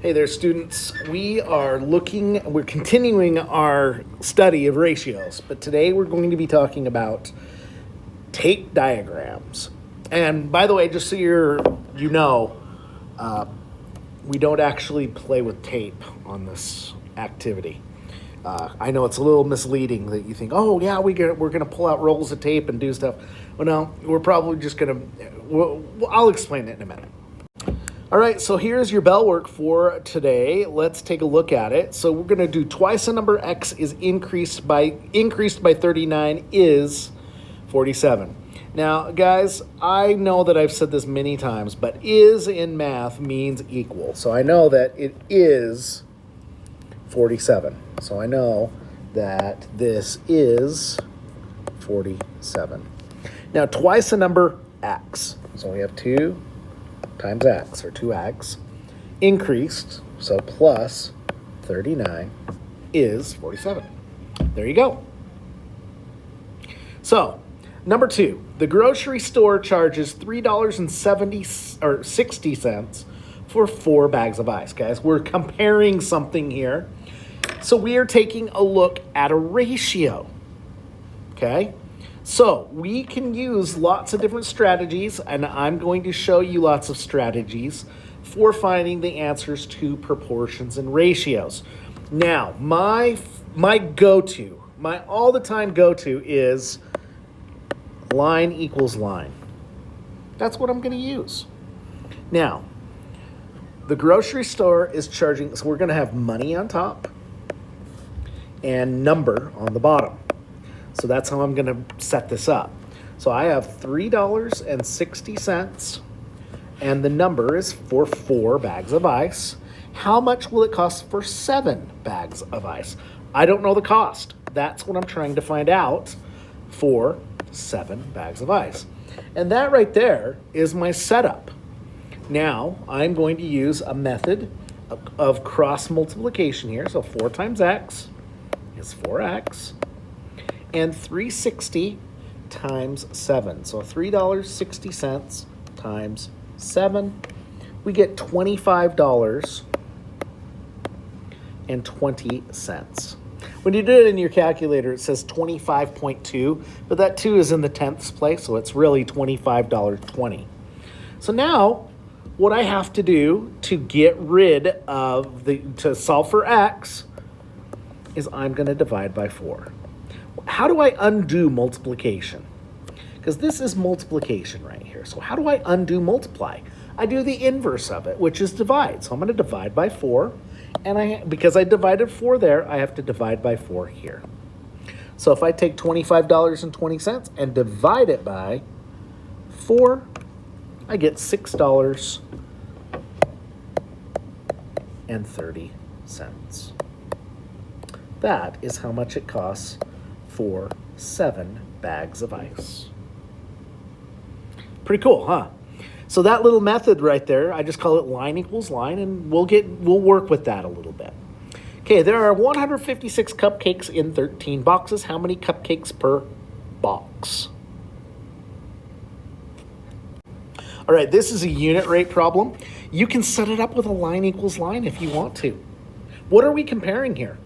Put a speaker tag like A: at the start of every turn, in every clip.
A: Hey there, students. We're continuing our study of ratios, but today we're going to be talking about tape diagrams. And by the way, just so you know, we don't actually play with tape on this activity. I know it's a little misleading that you think, oh yeah, we're gonna pull out rolls of tape and do stuff. Well, no, we're probably just I'll explain it in a minute. All right, so here's your bell work for today. Let's take a look at it. So we're going to do twice a number x is increased by 39 is 47. Now, guys, I know that I've said this many times, but is in math means equal. So I know that it is 47. So I know that this is 47. Now, twice a number x. So we have 2 times x, or 2x, increased, so plus 39 is 47. There you go. So, number 2, the grocery store charges $3.60 for 4 bags of ice. Guys, we're comparing something here. So we are taking a look at a ratio, okay? So we can use lots of different strategies, and I'm going to show you lots of strategies for finding the answers to proportions and ratios. Now, my all the time go-to is line equals line. That's what I'm going to use. Now, the grocery store is charging, so we're going to have money on top and number on the bottom. So that's how I'm going to set this up. So I have $3.60, and the number is for 4 bags of ice. How much will it cost for 7 bags of ice? I don't know the cost. That's what I'm trying to find out for 7 bags of ice. And that right there is my setup. Now I'm going to use a method of cross multiplication here. So 4 times x is 4x. And 360 times 7. So $3.60 times 7. We get $25.20. When you do it in your calculator, it says 25.2, but that 2 is in the tenths place, so it's really $25.20. So now, what I have to do to get rid of to solve for x is I'm going to divide by 4. How do I undo multiplication? Because this is multiplication right here. So how do I undo multiply? I do the inverse of it, which is divide. So I'm going to divide by 4. And because I divided 4 there, I have to divide by 4 here. So if I take $25.20 and divide it by 4, I get $6.30. That is how much it costs for 7 bags of ice. Pretty cool, huh? So that little method right there, I just call it line equals line, and we'll work with that a little bit. Okay, there are 156 cupcakes in 13 boxes. How many cupcakes per box? All right, this is a unit rate problem. You can set it up with a line equals line if you want to. What are we comparing here?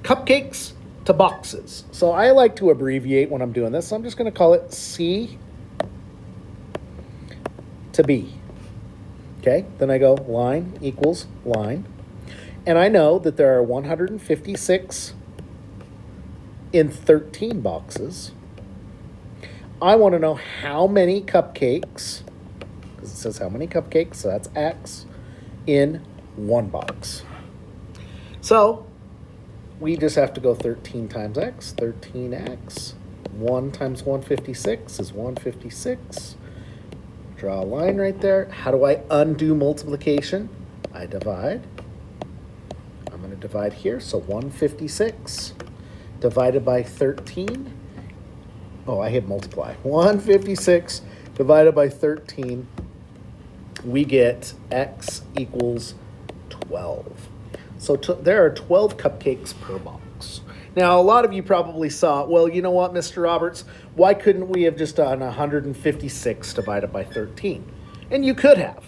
A: Cupcakes to boxes. So I like to abbreviate when I'm doing this. So I'm just going to call it C to B. Okay, then I go line equals line. And I know that there are 156 in 13 boxes. I want to know how many cupcakes, because it says how many cupcakes, so that's X, in 1 box. So we just have to go 13 times x, 13x. 1 times 156 is 156. Draw a line right there. How do I undo multiplication? I divide. I'm going to divide here, so 156 divided by 13. Oh, I hit multiply. 156 divided by 13. We get x equals 12. So there are 12 cupcakes per box. Now, a lot of you probably saw, well, you know what, Mr. Roberts, why couldn't we have just done 156 divided by 13? And you could have.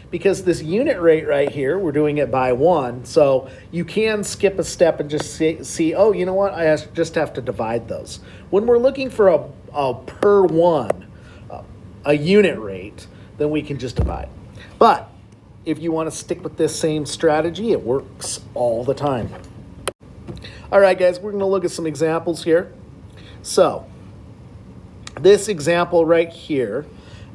A: because this unit rate right here, we're doing it by 1. So you can skip a step and just see oh, you know what? Just have to divide those. When we're looking for a per 1, a unit rate, then we can just divide. But if you want to stick with this same strategy, it works all the time. All right, guys, we're going to look at some examples here. So this example right here,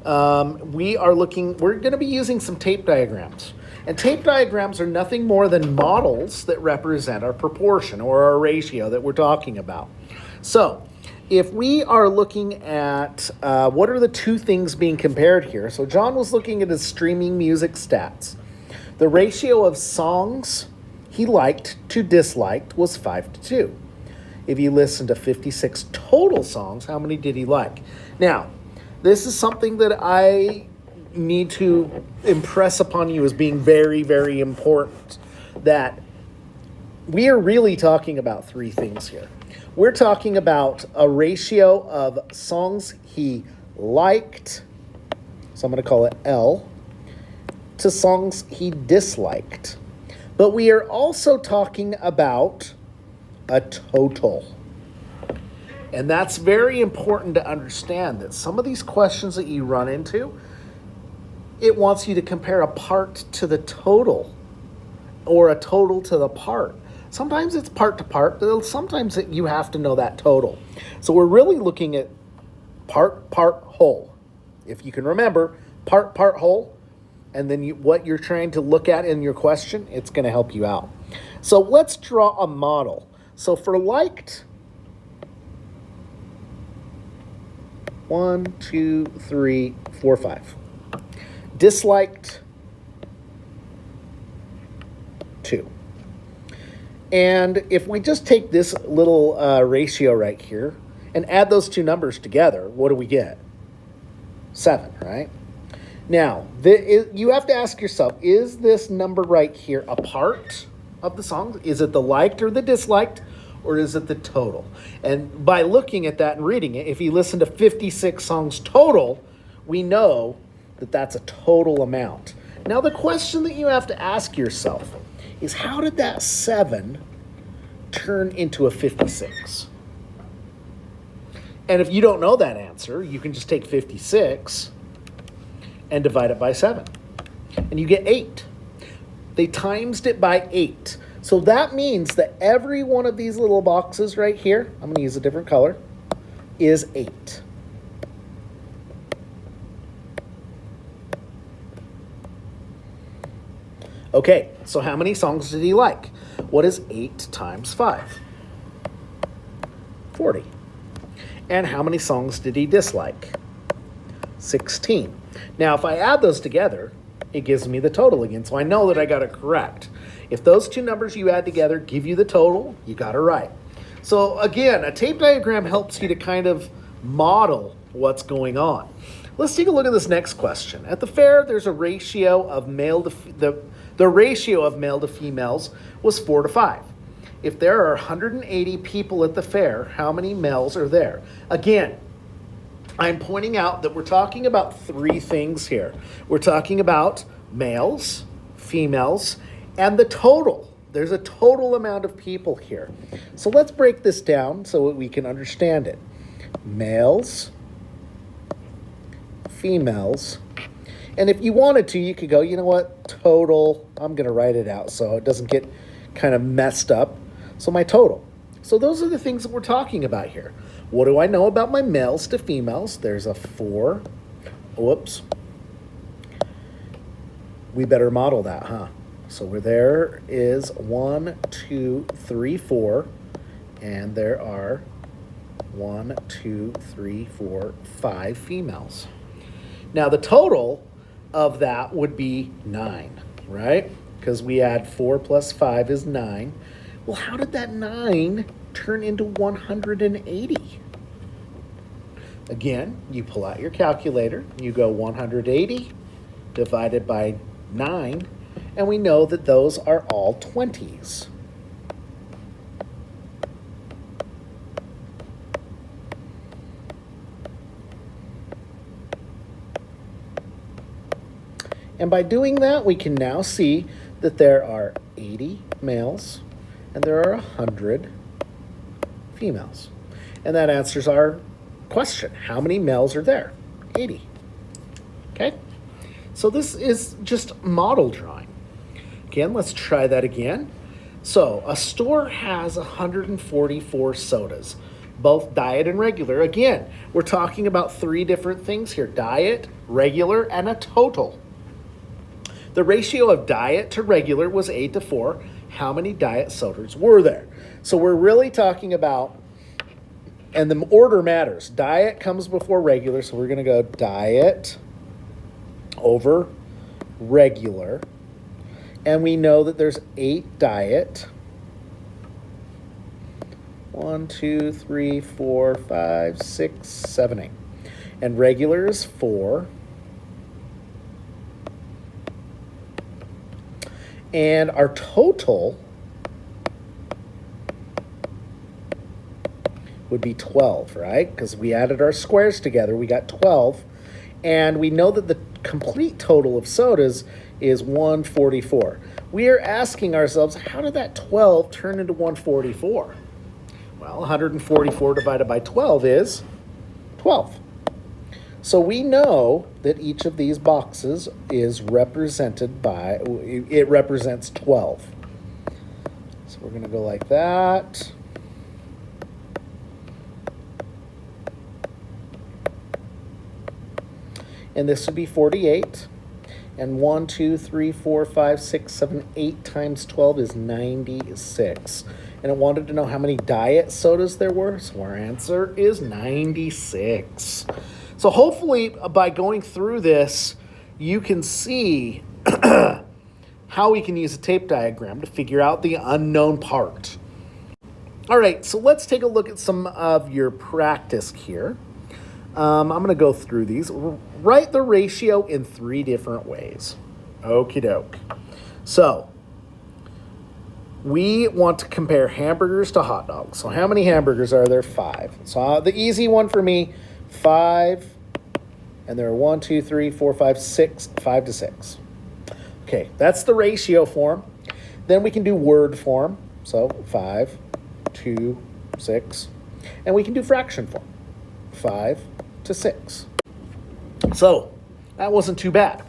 A: we're going to be using some tape diagrams. And tape diagrams are nothing more than models that represent our proportion or our ratio that we're talking about. So if we are looking at what are the two things being compared here. So John was looking at his streaming music stats. The ratio of songs he liked to disliked was 5-2. If you listen to 56 total songs, how many did he like? Now, this is something that I need to impress upon you as being very, very important, that we are really talking about three things here. We're talking about a ratio of songs he liked, so I'm going to call it L, to songs he disliked. But we are also talking about a total. And that's very important to understand, that some of these questions that you run into, it wants you to compare a part to the total or a total to the part. Sometimes it's part to part, but sometimes you have to know that total. So we're really looking at part, whole. If you can remember, part, whole, and then what you're trying to look at in your question, it's going to help you out. So let's draw a model. So for liked, 1, 2, 3, 4, 5. Disliked, 2. And if we just take this little ratio right here and add those two numbers together, what do we get? 7, right? Now, you have to ask yourself, is this number right here a part of the song? Is it the liked or the disliked, or is it the total? And by looking at that and reading it, if you listen to 56 songs total, we know that that's a total amount. Now, the question that you have to ask yourself is, how did that 7 turn into a 56? And if you don't know that answer, you can just take 56 and divide it by 7. And you get 8. They times it by 8. So that means that every one of these little boxes right here, I'm going to use a different color, is 8. Okay, so how many songs did he like? What is 8 times 5? 40. And how many songs did he dislike? 16. Now, if I add those together, it gives me the total again, so I know that I got it correct. If those two numbers you add together give you the total, you got it right. So again, a tape diagram helps you to kind of model what's going on. Let's take a look at this next question. At the fair, there's a ratio of the ratio of male to females was 4-5. If there are 180 people at the fair, how many males are there? Again, I'm pointing out that we're talking about three things here. We're talking about males, females, and the total. There's a total amount of people here. So let's break this down so that we can understand it. Males, females, and if you wanted to, you could go, you know what, total, I'm going to write it out so it doesn't get kind of messed up. So my total. So those are the things that we're talking about here. What do I know about my males to females? There's a 4. Whoops. We better model that, huh? So there is 1, 2, 3, 4, and there are 1, 2, 3, 4, 5 females. Now the total of that would be 9, right? Because we add 4 plus 5 is 9. Well, how did that 9 turn into 180? Again, you pull out your calculator, you go 180 divided by 9, and we know that those are all 20s. And by doing that, we can now see that there are 80 males and there are 100 females. And that answers our question. How many males are there? 80. Okay? So this is just model drawing. Again, let's try that again. So a store has 144 sodas, both diet and regular. Again, we're talking about three different things here: diet, regular, and a total. The ratio of diet to regular was 8-4. How many diet sodas were there? So we're really talking about, and the order matters. Diet comes before regular, so we're going to go diet over regular. And we know that there's 8 diet. 1, 2, 3, 4, 5, 6, 7, 8. And regular is 4. And our total would be 12, right? Because we added our squares together, we got 12. And we know that the complete total of sodas is 144. We are asking ourselves, how did that 12 turn into 144? Well, 144 divided by 12 is 12. So we know that each of these boxes is represented by, it represents 12. So we're going to go like that. And this would be 48. And 1, 2, 3, 4, 5, 6, 7, 8 times 12 is 96. And it wanted to know how many diet sodas there were. So our answer is 96. So hopefully by going through this, you can see how we can use a tape diagram to figure out the unknown part. All right, so let's take a look at some of your practice here. I'm going to go through these. Write the ratio in 3 different ways. Okie doke. So we want to compare hamburgers to hot dogs. So how many hamburgers are there? 5. So the easy one for me, 5. And there are 1, 2, 3, 4, 5, 6, 5 to 6. Okay, that's the ratio form. Then we can do word form. So 5, 2, 6. And we can do fraction form. 5 to 6. So that wasn't too bad.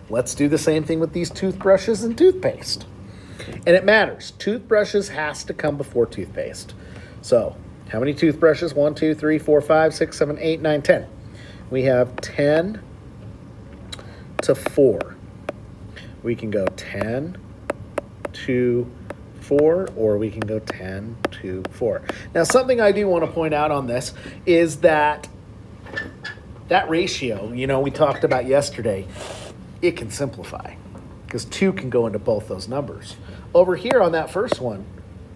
A: Let's do the same thing with these toothbrushes and toothpaste. And it matters. Toothbrushes has to come before toothpaste. So how many toothbrushes? 1, 2, 3, 4, 5, 6, 7, 8, 9, 10. We have 10 to 4. We can go 10 to 4, or we can go 10 to 4. Now, something I do want to point out on this is that ratio, we talked about yesterday, it can simplify because 2 can go into both those numbers. Over here on that first one,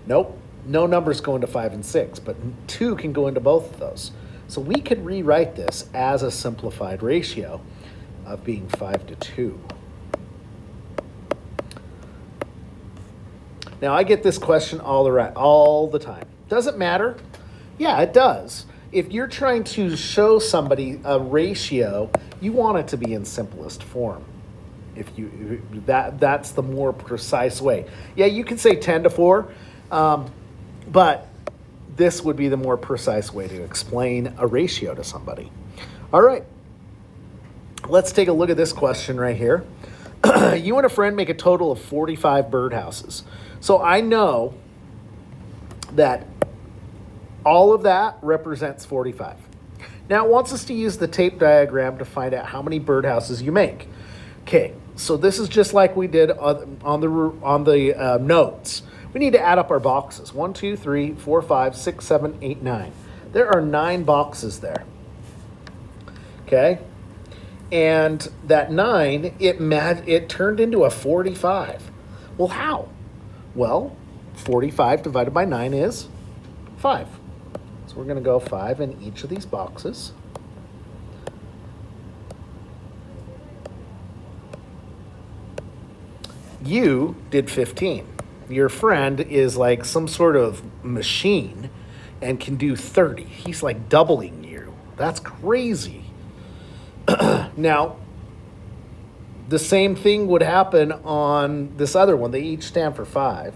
A: nope, no numbers go into 5 and 6, but 2 can go into both of those. So we could rewrite this as a simplified ratio of being 5 to 2. Now, I get this question all the time. Does it matter? Yeah, it does. If you're trying to show somebody a ratio, you want it to be in simplest form. That's the more precise way. Yeah, you can say 10 to 4, but this would be the more precise way to explain a ratio to somebody. All right, let's take a look at this question right here. You and a friend make a total of 45 birdhouses. So I know that all of that represents 45. Now it wants us to use the tape diagram to find out how many birdhouses you make. Okay, so this is just like we did on the notes. We need to add up our boxes. 1, 2, 3, 4, 5, 6, 7, 8, 9. There are 9 boxes there. Okay? And that 9, it turned into a 45. Well, how? Well, 45 divided by 9 is 5. So we're going to go 5 in each of these boxes. You did 15. Your friend is like some sort of machine and can do 30. He's like doubling you. That's crazy. Now, The same thing would happen on this other one. They each stand for 5.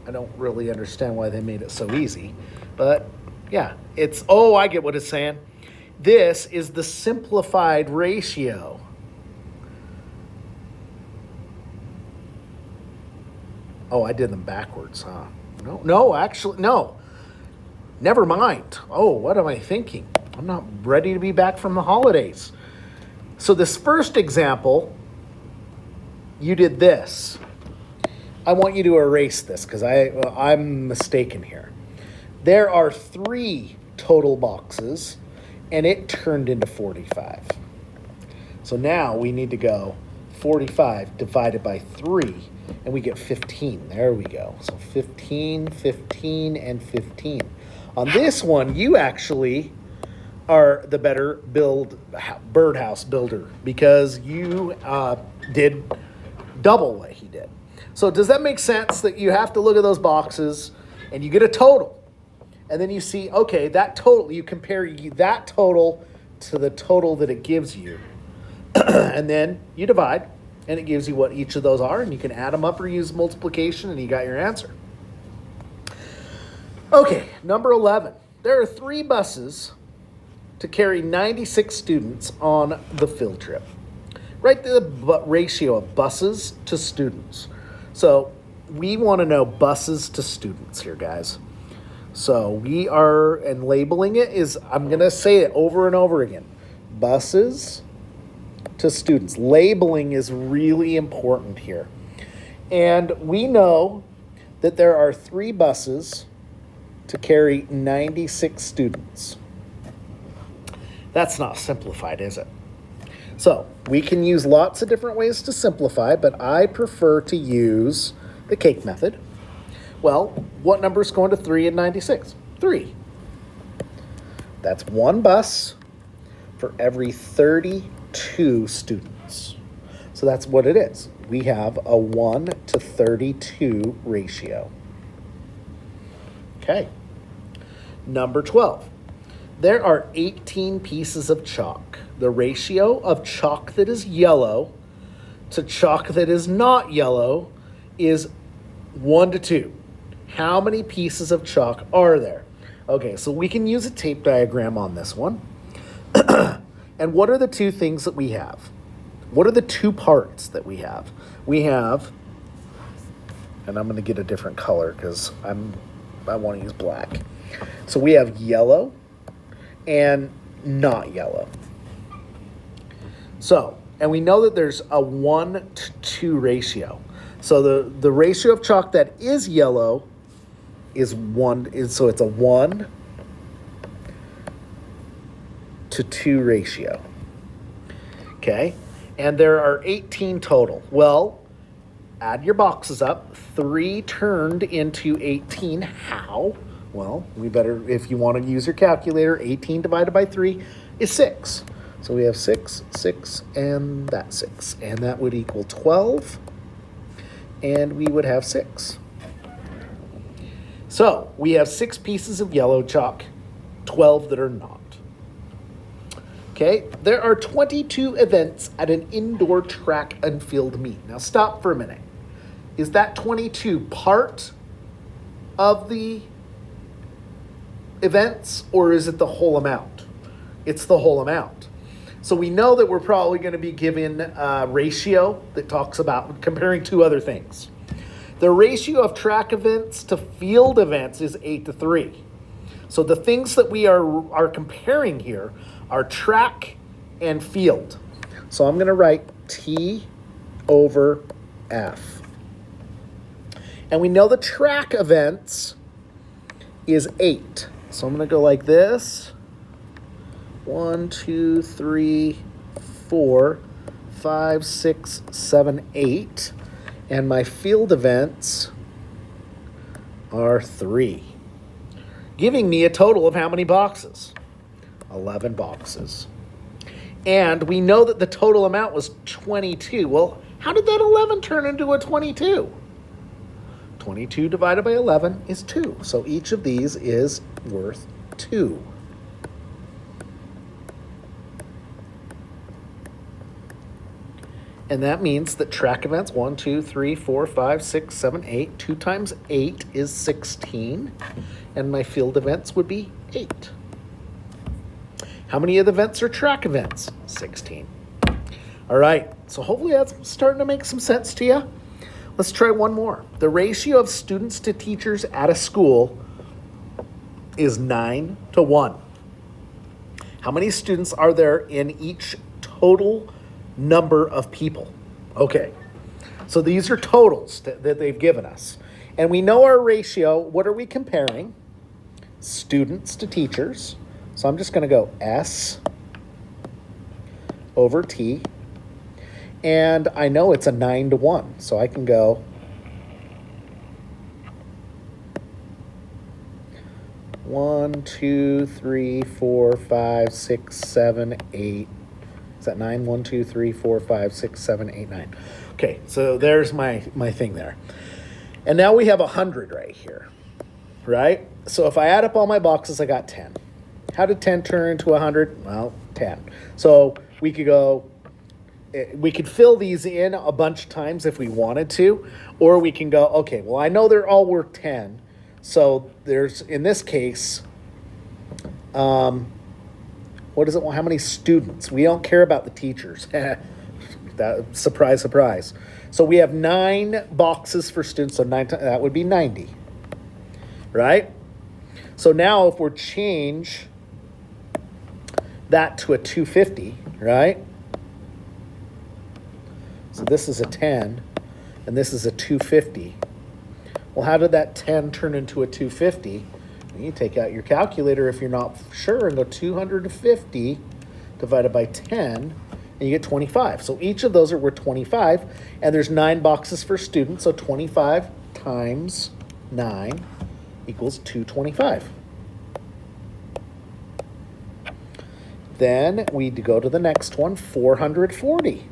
A: I don't really understand why they made it so easy. But yeah, it's, oh, I get what it's saying. This is the simplified ratio. Oh, I did them backwards, huh? No, actually, no. Never mind. Oh, what am I thinking? I'm not ready to be back from the holidays. So this first example, you did this. I want you to erase this because I'm mistaken here. There are 3 total boxes, and it turned into 45. So now we need to go 45 divided by 3, and we get 15. There we go. So 15, 15, and 15. On this one, you actually are the better birdhouse builder because you did double what he did. So does that make sense that you have to look at those boxes and you get a total? And then you see, okay, that total, you compare that total to the total that it gives you. And then you divide, and it gives you what each of those are, and you can add them up or use multiplication, and you got your answer. Okay, number 11. There are 3 buses to carry 96 students on the field trip. Write the ratio of buses to students. So we want to know buses to students here, guys. So we are, and labeling it is, I'm going to say it over and over again. Buses to students. Labeling is really important here. And we know that there are 3 buses to carry 96 students. That's not simplified, is it? So we can use lots of different ways to simplify, but I prefer to use the cake method. Well, what number is going to 3 and 96? 3. That's 1 bus for every 32 students. So that's what it is. We have a 1 to 32 ratio. Okay. Number 12. There are 18 pieces of chalk. The ratio of chalk that is yellow to chalk that is not yellow is 1 to 2. How many pieces of chalk are there? Okay, so we can use a tape diagram on this one. And what are the 2 things that we have? What are the 2 parts that we have? We have, and I'm going to get a different color because I want to use black. So we have yellow and not yellow. So, and we know that there's a 1 to 2 ratio. So the ratio of chalk that is yellow is 1, so it's a 1 to 2 ratio. Okay? And there are 18 total. Well, add your boxes up. 3 turned into 18. How? Well, we better, if you want to use your calculator, 18 divided by 3 is 6. So we have 6, 6, and that 6. And that would equal 12. And we would have 6. So we have 6 pieces of yellow chalk, 12 that are not. Okay, there are 22 events at an indoor track and field meet. Now stop for a minute. Is that 22 part of the events, or is it the whole amount? It's the whole amount. So we know that we're probably going to be given a ratio that talks about comparing 2 other things. The ratio of track events to field events is 8 to 3. So the things that we are comparing here are track and field. So I'm going to write T over F. And we know the track events is 8. So I'm going to go like this. 1, 2, 3, 4, 5, 6, 7, 8. And my field events are 3. Giving me a total of how many boxes? 11 boxes. And we know that the total amount was 22. Well, how did that 11 turn into a 22? 22 divided by 11 is 2. So each of these is worth 2. And that means that track events, 1, 2, 3, 4, 5, 6, 7, 8. 2 times 8 is 16. And my field events would be 8. How many of the events are track events? 16. All right, so hopefully that's starting to make some sense to you. Let's try one more. The ratio of students to teachers at a school is 9 to 1. How many students are there in each total number of people? Okay, so these are totals that they've given us. And we know our ratio. What are we comparing? Students to teachers. So I'm just going to go S over T. And I know it's a 9 to 1. So I can go 1, 2, 3, 4, 5, 6, 7, 8. Is that 9? 1, 2, 3, 4, 5, 6, 7, 8, 9. Okay, so there's my thing there. And now we have 100 right here, right? So if I add up all my boxes, I got 10. How did 10 turn into 100? Well, 10. So we could fill these in a bunch of times if we wanted to, or we can go, okay, well, I know they're all worth 10. So there's, in this case, what is it? Well, how many students? We don't care about the teachers. Surprise, surprise. So we have 9 boxes for students, so 9 times, that would be 90, right? So now if we change that to a 250, right? So this is a 10, and this is a 250. Well, how did that 10 turn into a 250? You take out your calculator if you're not sure and go 250 divided by 10, and you get 25. So each of those are worth 25, and there's 9 boxes for students, so 25 times 9 equals 225. Then we go to the next one, 440.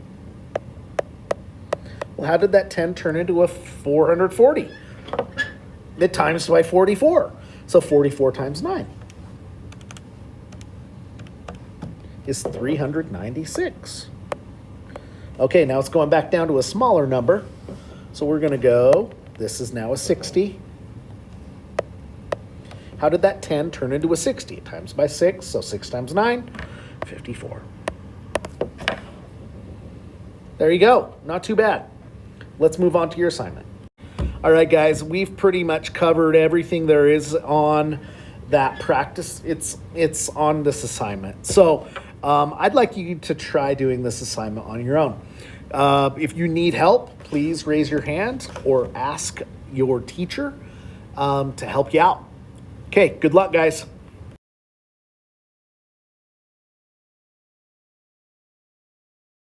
A: Well, how did that 10 turn into a 440? It times by 44. So 44 times 9 is 396. Okay, now it's going back down to a smaller number. So we're going to go, this is now a 60. How did that 10 turn into a 60? Times by 6, so 6 times 9, 54. There you go. Not too bad. Let's move on to your assignment. All right, guys, we've pretty much covered everything there is on that practice. It's on this assignment. So I'd like you to try doing this assignment on your own. If you need help, please raise your hand or ask your teacher to help you out. Okay, good luck, guys.